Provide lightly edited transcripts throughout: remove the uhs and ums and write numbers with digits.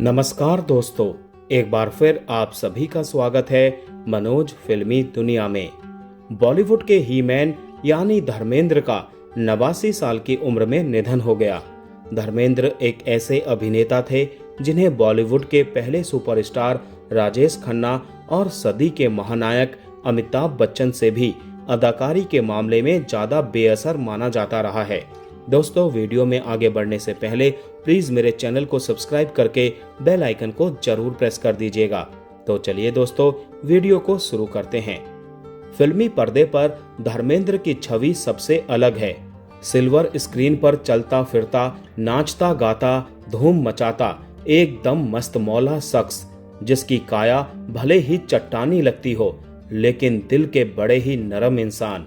नमस्कार दोस्तों, एक बार फिर आप सभी का स्वागत है मनोज फिल्मी दुनिया में। बॉलीवुड के ही मैन यानी धर्मेंद्र का 89 साल की उम्र में निधन हो गया। धर्मेंद्र एक ऐसे अभिनेता थे जिन्हें बॉलीवुड के पहले सुपरस्टार राजेश खन्ना और सदी के महानायक अमिताभ बच्चन से भी अदाकारी के मामले में ज्यादा बेअसर माना जाता रहा है। दोस्तों, वीडियो में आगे बढ़ने से पहले प्लीज मेरे चैनल को सब्सक्राइब करके बेल आइकन को जरूर प्रेस कर दीजिएगा। तो चलिए दोस्तों, वीडियो को शुरू करते हैं। फिल्मी पर्दे पर धर्मेंद्र की छवि सबसे अलग है। सिल्वर स्क्रीन पर चलता फिरता, नाचता गाता, धूम मचाता, एकदम मस्त मौला शख्स, जिसकी काया भले ही चट्टानी लगती हो लेकिन दिल के बड़े ही नरम इंसान।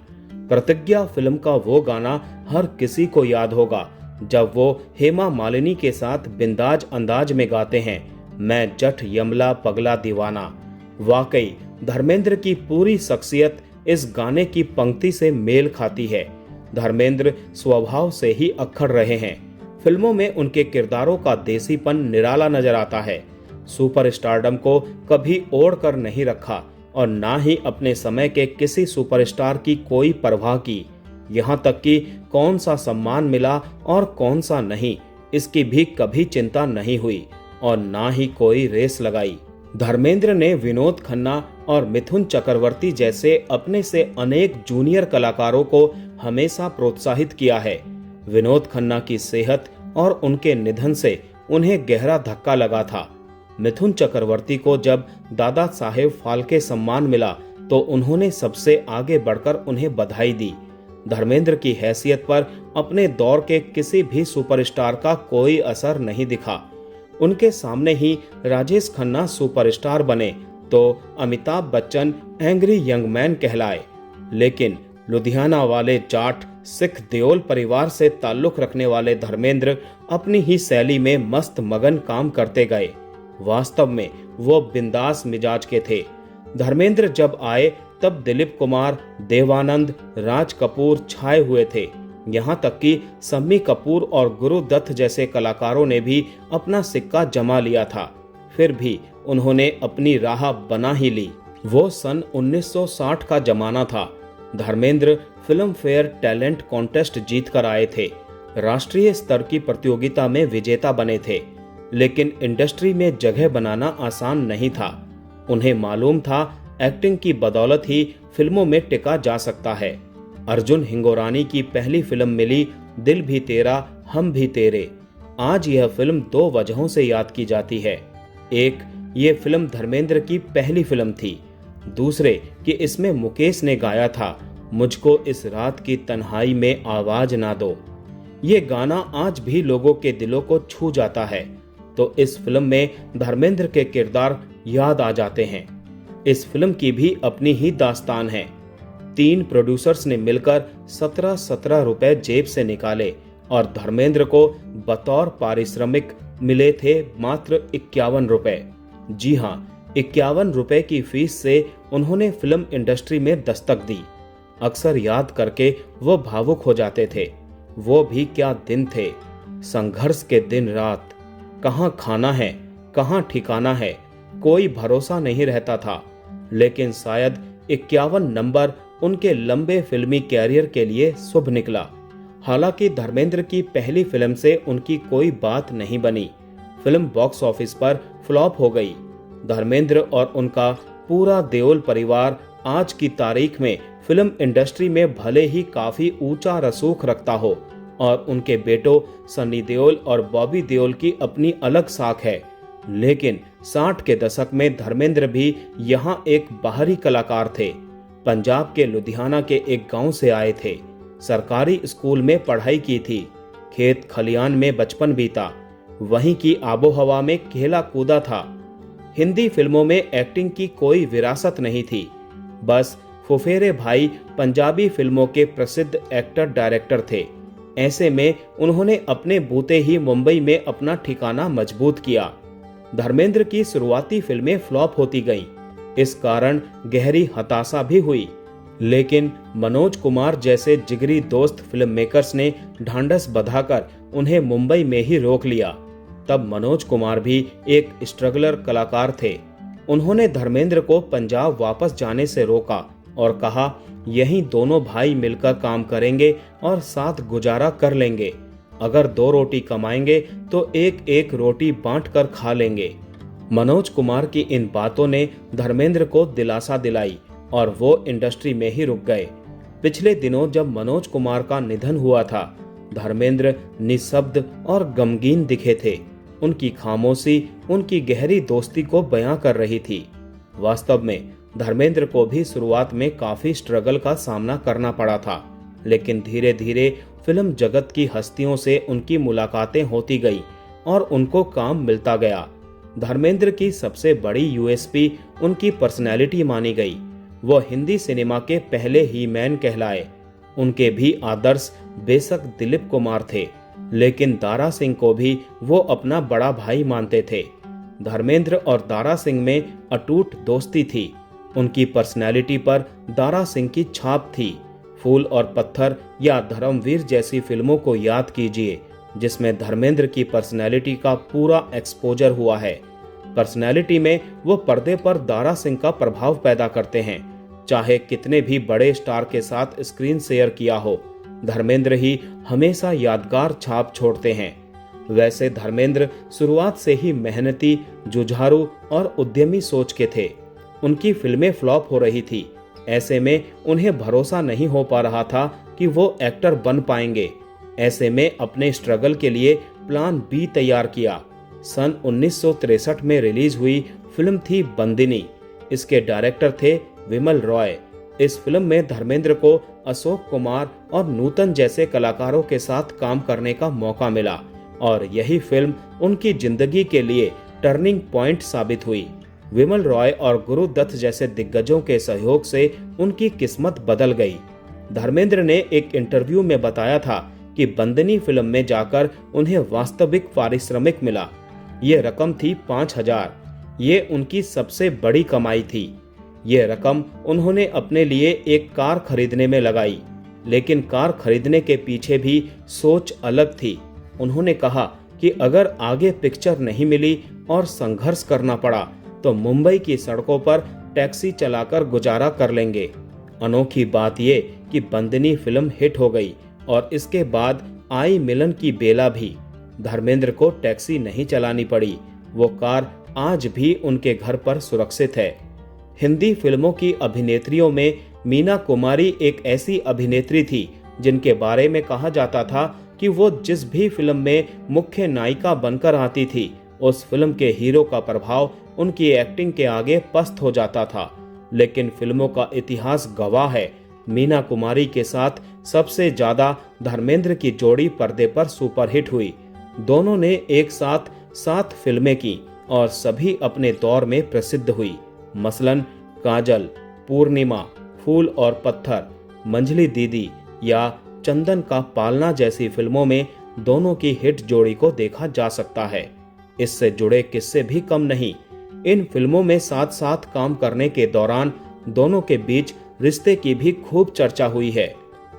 प्रतिज्ञा फिल्म का वो गाना हर किसी को याद होगा जब वो हेमा मालिनी के साथ बिंदाज अंदाज में गाते हैं, मैं जठ यमला पगला दीवाना। वाकई धर्मेंद्र की पूरी शख्सियत इस गाने की पंक्ति से मेल खाती है। धर्मेंद्र स्वभाव से ही अक्खड़ रहे हैं। फिल्मों में उनके किरदारों का देसीपन निराला नजर आता है। सुपरस्टारडम को कभी ओढ़ कर नहीं रखा और ना ही अपने समय के किसी सुपरस्टार की कोई परवाह की। यहाँ तक कि कौन सा सम्मान मिला और कौन सा नहीं, इसकी भी कभी चिंता नहीं हुई और ना ही कोई रेस लगाई। धर्मेंद्र ने विनोद खन्ना और मिथुन चक्रवर्ती जैसे अपने से अनेक जूनियर कलाकारों को हमेशा प्रोत्साहित किया है। विनोद खन्ना की सेहत और उनके निधन से उन्हें गहरा धक्का लगा था। मिथुन चक्रवर्ती को जब दादा साहेब फाल्के सम्मान मिला तो उन्होंने सबसे आगे बढ़कर उन्हें बधाई दी। धर्मेंद्र की हैसियत पर अपने दौर के किसी भी सुपरस्टार का कोई असर नहीं दिखा। उनके सामने ही राजेश खन्ना सुपरस्टार बने तो Amitabh Bachchan angry young man कहलाए। लेकिन लुधियाना वाले जाट सिख देओल परिवार से ताल्लुक रखने वाले धर्मेंद्र अपनी ही शैली में मस्त मगन काम करते गए। वास्तव में वो बिंदास मिजाज के थे। धर्मेंद्र जब आए तब दिलीप कुमार, देवानंद, राज कपूर छाए हुए थे। यहाँ तक कि सम्मी कपूर और गुरुदत्त जैसे कलाकारों ने भी अपना सिक्का जमा लिया था। फिर भी उन्होंने अपनी राह बना ही ली। वो सन 1960 का जमाना था। Dharmendra Filmfare talent contest जीत कर आए थे। राष्ट्रीय स्तर की प्रतियोगिता में विजेता बने थे, लेकिन इंडस्ट्री में जगह बनाना आसान नहीं था। उन्हें मालूम था एक्टिंग की बदौलत ही फिल्मों में टिका जा सकता है। अर्जुन हिंगोरानी की पहली फिल्म मिली दिल भी तेरा हम भी तेरे। आज यह फिल्म दो वजहों से याद की जाती है। एक, ये फिल्म धर्मेंद्र की पहली फिल्म थी। दूसरे कि इसमें मुकेश ने गाया था, मुझको इस रात की तन्हाई में आवाज ना दो। ये गाना आज भी लोगों के दिलों को छू जाता है। तो इस फिल्म में धर्मेंद्र के किरदार याद आ जाते हैं। इस फिल्म की भी अपनी ही दास्तान है। 3 प्रोड्यूसर्स ने मिलकर 17 रुपए जेब से निकाले और धर्मेंद्र को बतौर पारिश्रमिक मिले थे मात्र 51 रुपए। जी हाँ, 51 रुपए की फीस से उन्होंने फिल्म इंडस्ट्री में दस्तक दी। अक्सर याद करके वो भावुक हो जाते थे। वो भी क्या दिन थे, संघर्ष के दिन रात। कहाँ खाना है, कहाँ ठिकाना है, कोई भरोसा नहीं रहता था। लेकिन शायद 51 नंबर उनके लंबे फिल्मी कैरियर के लिए शुभ निकला। हालांकि धर्मेंद्र की पहली फिल्म से उनकी कोई बात नहीं बनी। फिल्म बॉक्स ऑफिस पर फ्लॉप हो गई। धर्मेंद्र और उनका पूरा देओल परिवार आज की तारीख में फिल्म इंडस्ट्री में भले ही काफी ऊंचा रसूख रखता हो और उनके बेटों सनी देओल और बॉबी देओल की अपनी अलग साख है, लेकिन 60 के दशक में धर्मेंद्र भी यहाँ एक बाहरी कलाकार थे। पंजाब के लुधियाना के एक गांव से आए थे। सरकारी स्कूल में पढ़ाई की थी। खेत खलियान में बचपन बीता। वहीं की आबोहवा में खेला कूदा था। हिंदी फिल्मों में एक्टिंग की कोई विरासत नहीं थी। बस फुफेरे भाई पंजाबी फिल्मों के प्रसिद्ध एक्टर डायरेक्टर थे। ऐसे में उन्होंने अपने बूते ही मुंबई में अपना ठिकाना मजबूत किया। धर्मेंद्र की शुरुआती फिल्में फ्लॉप होती गईं। इस कारण गहरी हताशा भी हुई। लेकिन मनोज कुमार जैसे जिगरी दोस्त फिल्म मेकर्स ने ढांढस बंधाकर उन्हें मुंबई में ही रोक लिया। तब मनोज कुमार भी एक स्ट्रगलर कलाकार थे। उन्होंने धर्मेंद्र को पंजाब वापस जाने से रोका और कहा, यहीं दोनों भाई मिलकर काम करेंगे और साथ गुजारा कर लेंगे। अगर 2 रोटी कमाएंगे तो एक एक रोटी बांटकर खा लेंगे। मनोज कुमार की इन बातों ने धर्मेंद्र को दिलासा दिलाई और वो इंडस्ट्री में ही रुक गए। पिछले दिनों जब मनोज कुमार का निधन हुआ था, धर्मेंद्र निशब्द और गमगीन दिखे थे। उनकी खामोशी उनकी गहरी दोस्ती को बयां कर रही थी। वास्तव में धर्मेंद्र को भी शुरुआत में काफी स्ट्रगल का सामना करना पड़ा था, लेकिन धीरे धीरे फिल्म जगत की हस्तियों से उनकी मुलाकातें होती गई और उनको काम मिलता गया। धर्मेंद्र की सबसे बड़ी यूएसपी उनकी पर्सनैलिटी मानी गई। वो हिंदी सिनेमा के पहले ही मैन कहलाए। उनके भी आदर्श बेशक दिलीप कुमार थे, लेकिन दारा सिंह को भी वो अपना बड़ा भाई मानते थे। धर्मेंद्र और दारा सिंह में अटूट दोस्ती थी। उनकी पर्सनैलिटी पर दारा सिंह की छाप थी। फूल और पत्थर या धर्मवीर जैसी फिल्मों को याद कीजिए, जिसमें धर्मेंद्र की पर्सनैलिटी का पूरा एक्सपोजर हुआ है। पर्सनैलिटी में वो पर्दे पर दारा सिंह का प्रभाव पैदा करते हैं। चाहे कितने भी बड़े स्टार के साथ स्क्रीन शेयर किया हो, धर्मेंद्र ही हमेशा यादगार छाप छोड़ते हैं। वैसे धर्मेंद्र शुरुआत से ही मेहनती, जुझारू और उद्यमी सोच के थे। उनकी फिल्में फ्लॉप हो रही थी। ऐसे में उन्हें भरोसा नहीं हो पा रहा था कि वो एक्टर बन पाएंगे। ऐसे में अपने स्ट्रगल के लिए प्लान बी तैयार किया। सन 1963 में रिलीज हुई फिल्म थी बंदिनी। इसके डायरेक्टर थे विमल रॉय। इस फिल्म में धर्मेंद्र को अशोक कुमार और नूतन जैसे कलाकारों के साथ काम करने का मौका मिला और यही फिल्म उनकी जिंदगी के लिए टर्निंग पॉइंट साबित हुई। विमल रॉय और गुरुदत्त जैसे दिग्गजों के सहयोग से उनकी किस्मत बदल गई। धर्मेंद्र ने एक इंटरव्यू में बताया था कि बंदिनी फिल्म में जाकर उन्हें वास्तविक पारिश्रमिक मिला। ये रकम थी 5,000। ये उनकी सबसे बड़ी कमाई थी। ये रकम उन्होंने अपने लिए एक कार खरीदने में लगाई, लेकिन कार खरीदने के पीछे भी सोच अलग थी। उन्होंने कहा कि अगर आगे पिक्चर नहीं मिली और संघर्ष करना पड़ा तो मुंबई की सड़कों पर टैक्सी चलाकर गुजारा कर लेंगे। अनोखी बात ये कि बंदिनी फिल्म हिट हो गई और इसके बाद आई मिलन की बेला भी। धर्मेंद्र को टैक्सी नहीं चलानी पड़ी। वो कार आज भी उनके घर पर सुरक्षित है। हिंदी फिल्मों की अभिनेत्रियों में मीना कुमारी एक ऐसी अभिनेत्री थी जिनके बारे में कहा जाता था कि वो जिस भी फिल्म में मुख्य नायिका बनकर आती थी, उस फिल्म के हीरो का प्रभाव उनकी एक्टिंग के आगे पस्त हो जाता था। लेकिन फिल्मों का इतिहास गवाह है, मीना कुमारी के साथ सबसे ज्यादा धर्मेंद्र की जोड़ी पर्दे पर सुपरहिट हुई। दोनों ने एक साथ 7 फिल्में की और सभी अपने दौर में प्रसिद्ध हुई। मसलन काजल, पूर्णिमा, फूल और पत्थर, मंझली दीदी या चंदन का पालना जैसी फिल्मों में दोनों की हिट जोड़ी को देखा जा सकता है। इससे जुड़े किस्से भी कम नहीं। इन फिल्मों में साथ साथ काम करने के दौरान दोनों के बीच रिश्ते की भी खूब चर्चा हुई है।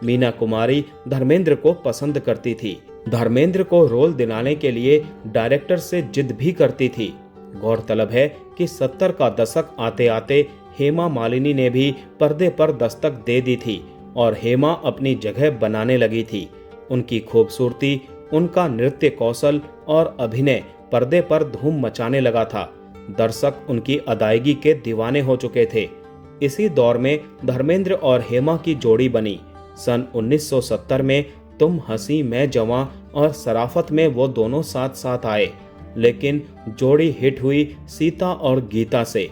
मीना कुमारी धर्मेंद्र को पसंद करती थी। धर्मेंद्र को रोल दिलाने के लिए डायरेक्टर से जिद भी करती थी। गौरतलब है कि 70 का दशक आते आते हेमा मालिनी ने भी पर्दे पर दस्तक दे दी थी और हेमा अपनी जगह बनाने लगी थी। उनकी खूबसूरती, उनका नृत्य कौशल और अभिनय पर्दे पर धूम मचाने लगा था। दर्शक उनकी अदायगी के दीवाने हो चुके थे। इसी दौर में धर्मेंद्र और हेमा की जोड़ी बनी। सन 1970 में तुम हंसी मैं जवां और सराफत में वो दोनों साथ साथ आए, लेकिन जोड़ी हिट हुई सीता और गीता से।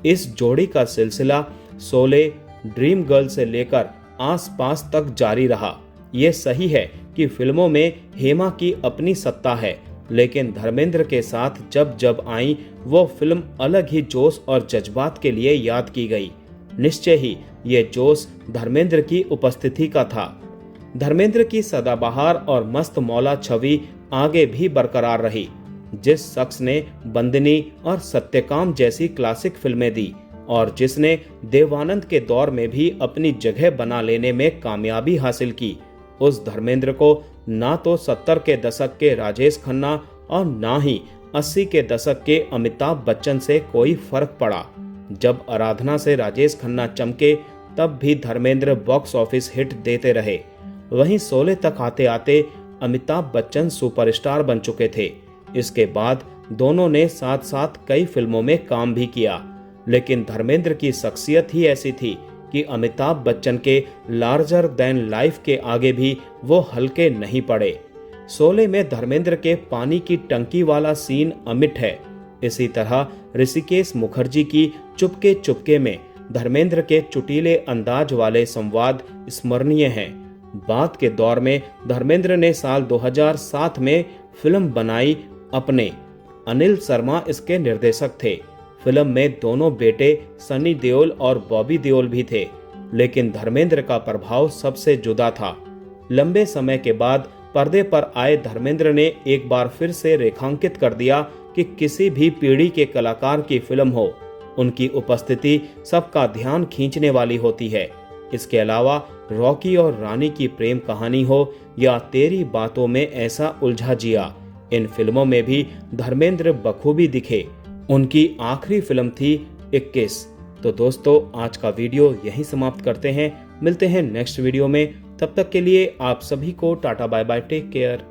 इस जोड़ी का सिलसिला शोले, ड्रीम गर्ल से लेकर आसपास तक जारी रहा। ये सही है कि फिल्मों में हेमा की अपनी सत्ता है, लेकिन धर्मेंद्र के साथ जब जब आई वो फिल्म अलग ही जोश और जज्बात के लिए याद की गई। निश्चय ही ये जोश धर्मेंद्र की उपस्थिति का था। धर्मेंद्र की सदाबहार और मस्त मौला छवि आगे भी बरकरार रही। जिस शख्स ने बंदिनी और सत्यकाम जैसी क्लासिक फिल्में दी और जिसने देवानंद के दौर में भी अपनी जगह बना लेने में कामयाबी हासिल की, उस धर्मेंद्र को ना तो 70 के दशक के राजेश खन्ना और ना ही 80 के दशक के अमिताभ बच्चन से कोई फर्क पड़ा। जब आराधना से राजेश खन्ना चमके तब भी धर्मेंद्र बॉक्स ऑफिस हिट देते रहे। वहीं शोले तक आते आते अमिताभ बच्चन सुपरस्टार बन चुके थे। इसके बाद दोनों ने साथ साथ कई फिल्मों में काम भी किया, लेकिन धर्मेंद्र की शख्सियत ही ऐसी थी कि अमिताभ बच्चन के लार्जर देन लाइफ के आगे भी वो हल्के नहीं पड़े। शोले में धर्मेंद्र के पानी की टंकी वाला सीन अमिट है। इसी तरह ऋषिकेश मुखर्जी की चुपके चुपके में धर्मेंद्र के चुटीले अंदाज वाले संवाद स्मरणीय हैं। बाद के दौर में धर्मेंद्र ने साल 2007 में फिल्म बनाई अपने। अनिल शर्मा इसके निर्देशक थे। फिल्म में दोनों बेटे सनी देओल और बॉबी देओल भी थे, लेकिन धर्मेंद्र का प्रभाव सबसे जुदा था। लंबे समय के बाद पर्दे पर आए धर्मेंद्र ने एक बार फिर से रेखांकित कर दिया कि किसी भी पीढ़ी के कलाकार की फिल्म हो, उनकी उपस्थिति सबका ध्यान खींचने वाली होती है। इसके अलावा रॉकी और रानी की प्रेम कहानी हो या तेरी बातों में ऐसा उलझा जिया, इन फिल्मों में भी धर्मेंद्र बखूबी दिखे। उनकी आखिरी फिल्म थी 21। तो दोस्तों, आज का वीडियो यहीं समाप्त करते हैं। मिलते हैं नेक्स्ट वीडियो में। तब तक के लिए आप सभी को tata bye bye, take care.